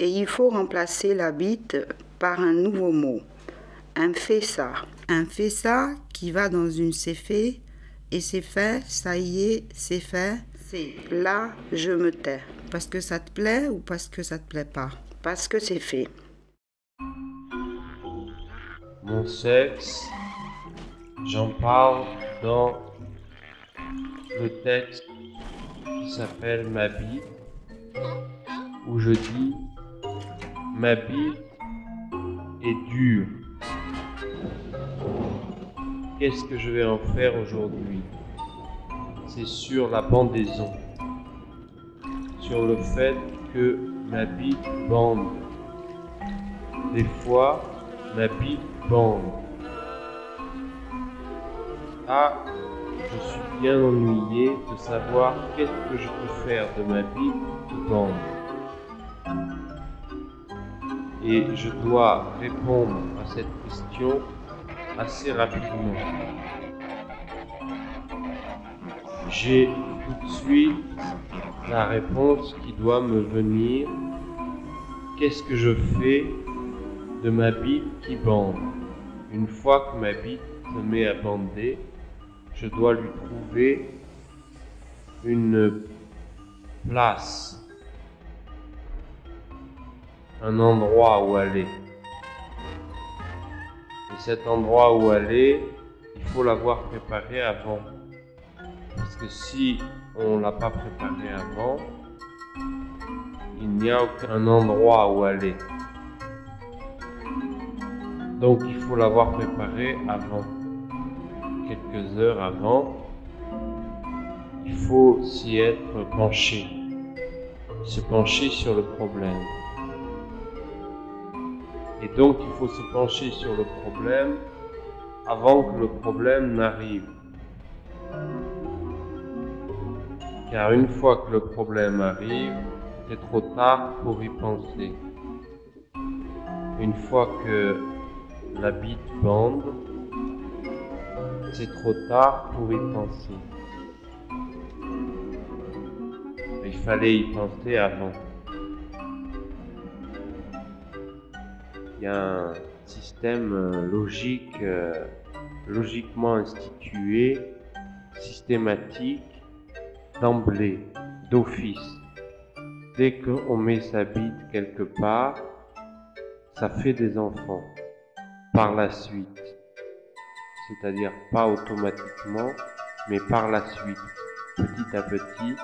Speaker 2: Et il faut remplacer la bite par un nouveau mot. Un fessa.
Speaker 3: Un fessa qui va dans une céphée et c'est fait, ça y est, c'est fait.
Speaker 2: Là, je me tais.
Speaker 3: Parce que ça te plaît ou parce que ça te plaît pas?
Speaker 2: Parce que c'est fait.
Speaker 8: Mon sexe, j'en parle dans le texte qui s'appelle Ma bite, où je dis ma bite est dure. Qu'est-ce que je vais en faire aujourd'hui? C'est sur la bandaison, sur le fait que ma bite bande. Des fois, ma bite bande. Ah, je suis bien ennuyé de savoir qu'est-ce que je peux faire de ma bite qui bande. Et je dois répondre à cette question assez rapidement. J'ai tout de suite la réponse qui doit me venir. Qu'est-ce que je fais de ma bite qui bande? Une fois que ma bite se met à bander, je dois lui trouver une place, un endroit où aller. Et cet endroit où aller, il faut l'avoir préparé avant. Parce que si on ne l'a pas préparé avant, il n'y a aucun endroit où aller. Donc il faut l'avoir préparé avant, quelques heures avant. Il faut s'y être penché, se pencher sur le problème. Et donc il faut se pencher sur le problème avant que le problème n'arrive. Car une fois que le problème arrive, c'est trop tard pour y penser. Une fois que la bite bande, c'est trop tard pour y penser. Il fallait y penser avant. Il y a un système logiquement institué, systématique, d'emblée, d'office. Dès qu'on met sa bite quelque part, ça fait des enfants. Par la suite. C'est-à-dire pas automatiquement, mais par la suite. Petit à petit,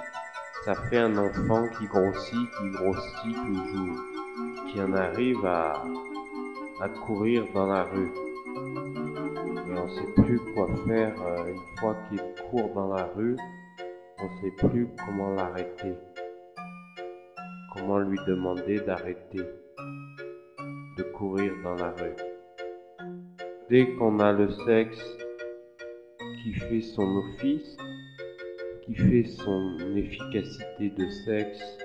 Speaker 8: ça fait un enfant qui grossit toujours. Qui en arrive à courir dans la rue. Et on ne sait plus quoi faire une fois qu'il court dans la rue. On ne sait plus comment l'arrêter. Comment lui demander d'arrêter de courir dans la rue. Dès qu'on a le sexe qui fait son office, qui fait son efficacité de sexe,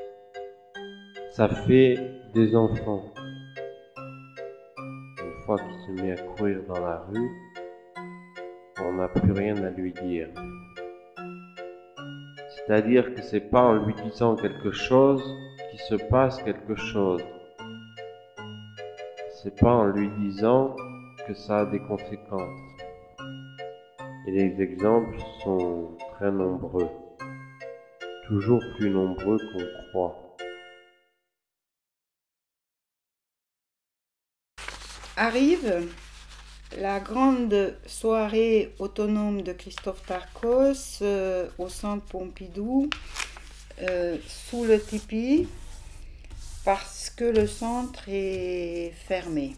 Speaker 8: ça fait des enfants. Une fois qu'il se met à courir dans la rue, on n'a plus rien à lui dire. C'est-à-dire que c'est pas en lui disant quelque chose qu'il se passe quelque chose. C'est pas en lui disant que ça a des conséquences. Et les exemples sont très nombreux. Toujours plus nombreux qu'on croit.
Speaker 2: Arrive
Speaker 3: la grande soirée autonome de Christophe Darcos au Centre Pompidou, sous le tipi, parce que le centre est fermé.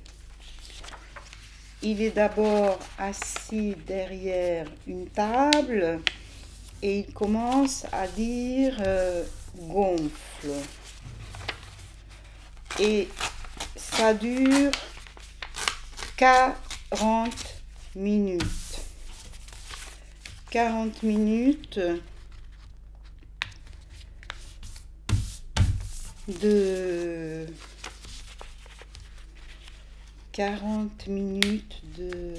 Speaker 3: Il est d'abord assis derrière une table et il commence à dire gonfle. Et ça dure 40 minutes. 40 minutes de 40 minutes de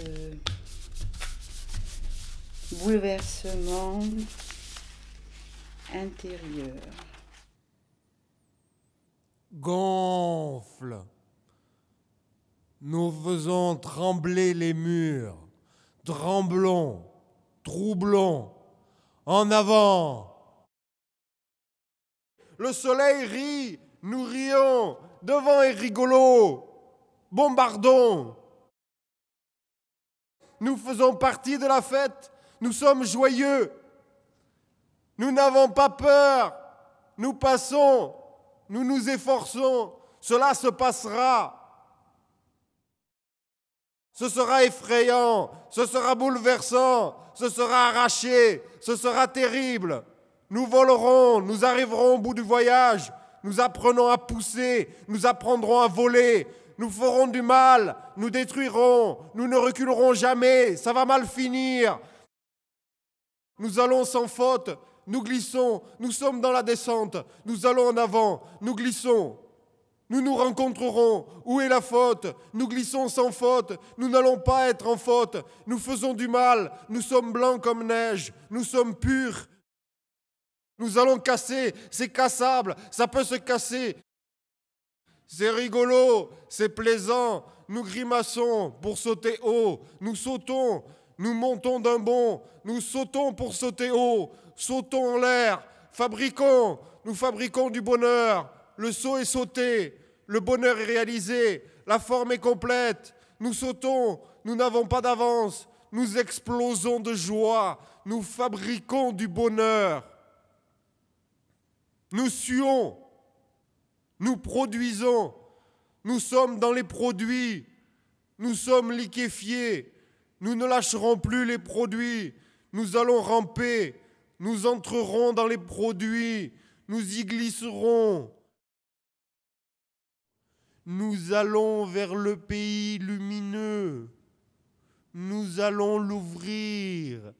Speaker 3: bouleversement intérieur.
Speaker 11: Gonfle. Nous faisons trembler les murs. Tremblons, troublons. En avant. Le soleil rit, nous rions, devant est rigolo. Bombardons. Nous faisons partie de la fête, nous sommes joyeux. Nous n'avons pas peur, nous passons, nous nous efforçons, cela se passera. Ce sera effrayant, ce sera bouleversant, ce sera arraché, ce sera terrible. Nous volerons, nous arriverons au bout du voyage, nous apprenons à pousser, nous apprendrons à voler, nous ferons du mal, nous détruirons, nous ne reculerons jamais, ça va mal finir. Nous allons sans faute, nous glissons, nous sommes dans la descente, nous allons en avant, nous glissons. Nous nous rencontrerons, où est la faute? Nous glissons sans faute, nous n'allons pas être en faute, nous faisons du mal, nous sommes blancs comme neige, nous sommes purs. Nous allons casser, c'est cassable, ça peut se casser. C'est rigolo, c'est plaisant, nous grimaçons pour sauter haut, nous sautons, nous montons d'un bond, nous sautons pour sauter haut, sautons en l'air, fabriquons, nous fabriquons du bonheur, le saut est sauté, le bonheur est réalisé, la forme est complète, nous sautons, nous n'avons pas d'avance, nous explosons de joie, nous fabriquons du bonheur. Nous suons, nous produisons, nous sommes dans les produits, nous sommes liquéfiés, nous ne lâcherons plus les produits, nous allons ramper, nous entrerons dans les produits, nous y glisserons. Nous allons vers le pays lumineux, nous allons l'ouvrir.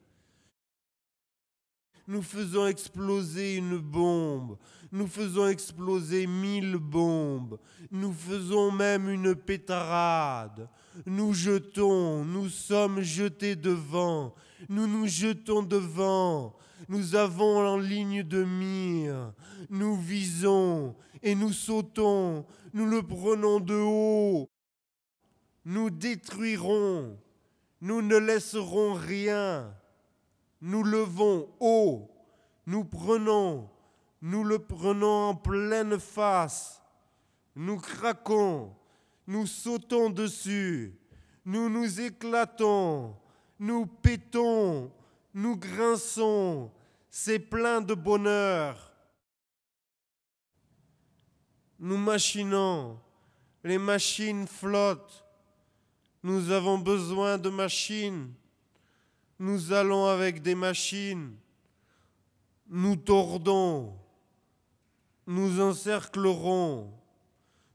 Speaker 11: Nous faisons exploser une bombe, nous faisons exploser 1000 bombes, nous faisons même une pétarade. Nous jetons, nous sommes jetés devant, nous nous jetons devant, nous avons en ligne de mire, nous visons et nous sautons, nous le prenons de haut. Nous détruirons, nous ne laisserons rien. Nous levons haut, nous le prenons en pleine face, nous craquons, nous sautons dessus, nous nous éclatons, nous pétons, nous grinçons, c'est plein de bonheur. Nous machinons, les machines flottent, nous avons besoin de machines. Nous allons avec des machines, nous tordons, nous encerclerons,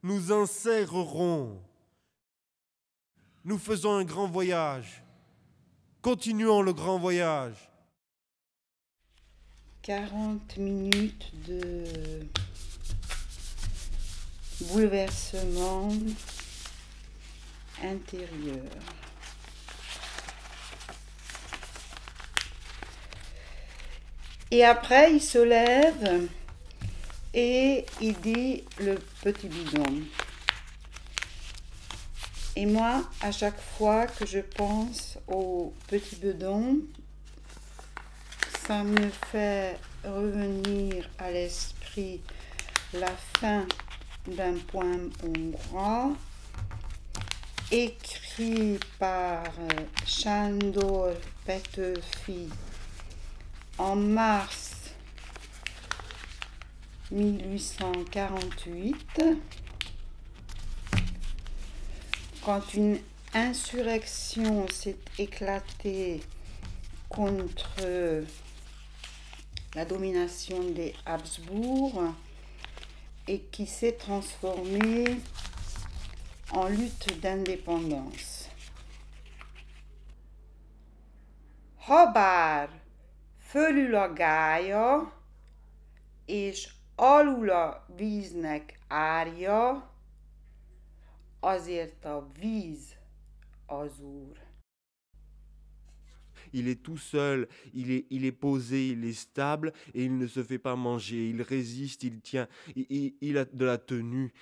Speaker 11: nous enserrerons. Nous faisons un grand voyage. Continuons le grand voyage.
Speaker 3: 40 minutes de bouleversement intérieur. Et après, il se lève et il dit le petit bidon. Et moi, à chaque fois que je pense au petit bidon, ça me fait revenir à l'esprit la fin d'un poème hongrois
Speaker 2: écrit par Sándor Petőfi en mars 1848, quand une insurrection s'est éclatée contre la domination des Habsbourg et qui s'est transformée en lutte d'indépendance. Habár fölül a gálya, és alul a víznek árja, azért a víz az Úr.
Speaker 1: Il est tout seul, il est posé, il est stable et il ne se fait pas manger. Il résiste, il tient, il a de la tenue,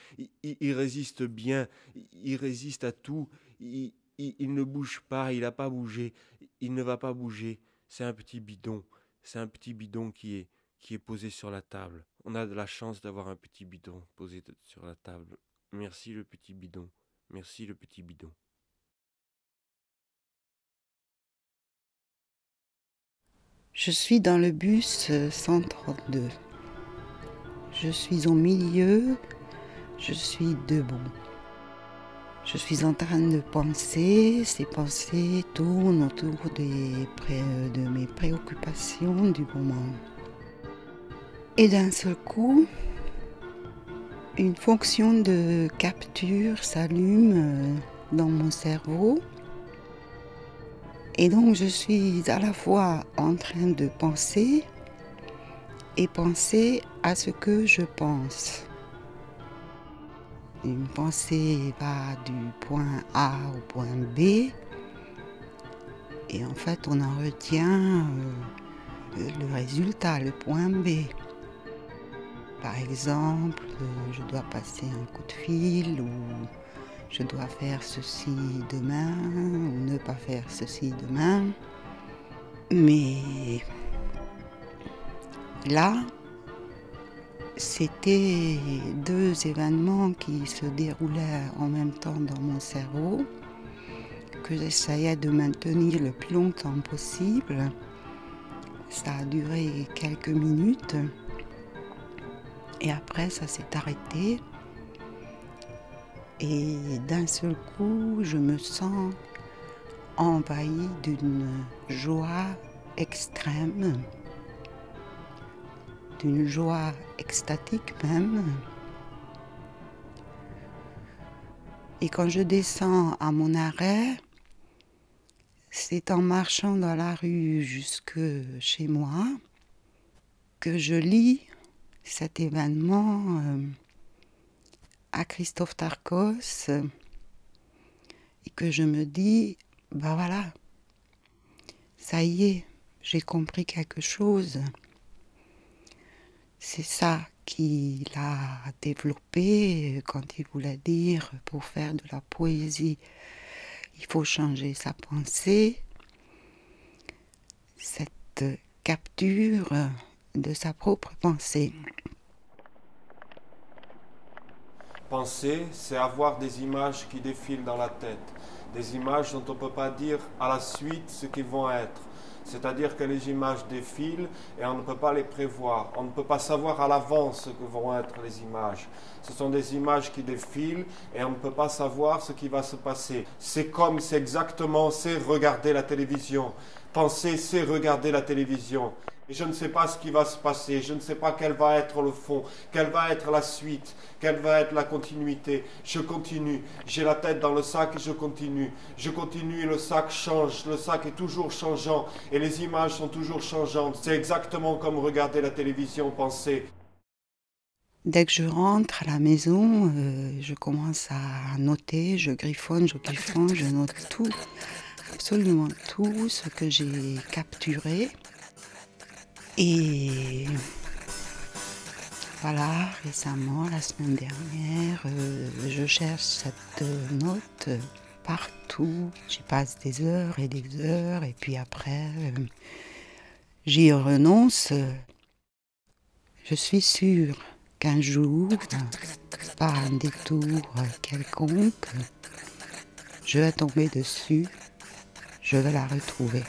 Speaker 1: il résiste bien, il résiste à tout. Il ne bouge pas, il n'a pas bougé, il ne va pas bouger. C'est un petit bidon qui est posé sur la table. On a de la chance d'avoir un petit bidon posé sur la table. Merci le petit bidon, merci le petit bidon.
Speaker 2: Je suis dans le bus 132. Je suis au milieu, je suis debout. Je suis en train de penser, ces pensées tournent autour de mes préoccupations du moment. Et d'un seul coup, une fonction de capture s'allume dans mon cerveau. Et donc je suis à la fois en train de penser et penser à ce que je pense. Une pensée va du point A au point B et en fait on en retient le résultat, le point B. Par exemple, je dois passer un coup de fil ou je dois faire ceci demain ou ne pas faire ceci demain. Mais là, c'était deux événements qui se déroulaient en même temps dans mon cerveau, que j'essayais de maintenir le plus longtemps possible. Ça a duré quelques minutes et après ça s'est arrêté. Et d'un seul coup, je me sens envahie d'une joie extrême, d'une joie extatique même. Et quand je descends à mon arrêt, c'est en marchant dans la rue jusque chez moi que je lis cet événement à Christophe Tarkos et que je me dis, ben voilà, ça y est, j'ai compris quelque chose. C'est ça qu'il a développé quand il voulait dire, pour faire de la poésie, il faut changer sa pensée. Cette capture de sa propre pensée.
Speaker 11: Penser, c'est avoir des images qui défilent dans la tête, des images dont on ne peut pas dire à la suite ce qu'ils vont être. C'est-à-dire que les images défilent et on ne peut pas les prévoir. On ne peut pas savoir à l'avance ce que vont être les images. Ce sont des images qui défilent et on ne peut pas savoir ce qui va se passer. C'est exactement, c'est regarder la télévision. Penser, c'est regarder la télévision. Et je ne sais pas ce qui va se passer, je ne sais pas quel va être le fond, quelle va être la suite, quelle va être la continuité. Je continue, j'ai la tête dans le sac et je continue et le sac change, le sac est toujours changeant et les images sont toujours changeantes. C'est exactement comme regarder la télévision, penser.
Speaker 2: Dès que je rentre à la maison, je commence à noter, je griffonne, je note tout, absolument tout ce que j'ai capturé. Et voilà, récemment, la semaine dernière, je cherche cette note partout. J'y passe des heures et puis après, j'y renonce. Je suis sûre qu'un jour, par un détour quelconque,
Speaker 12: je vais tomber dessus, je vais la retrouver.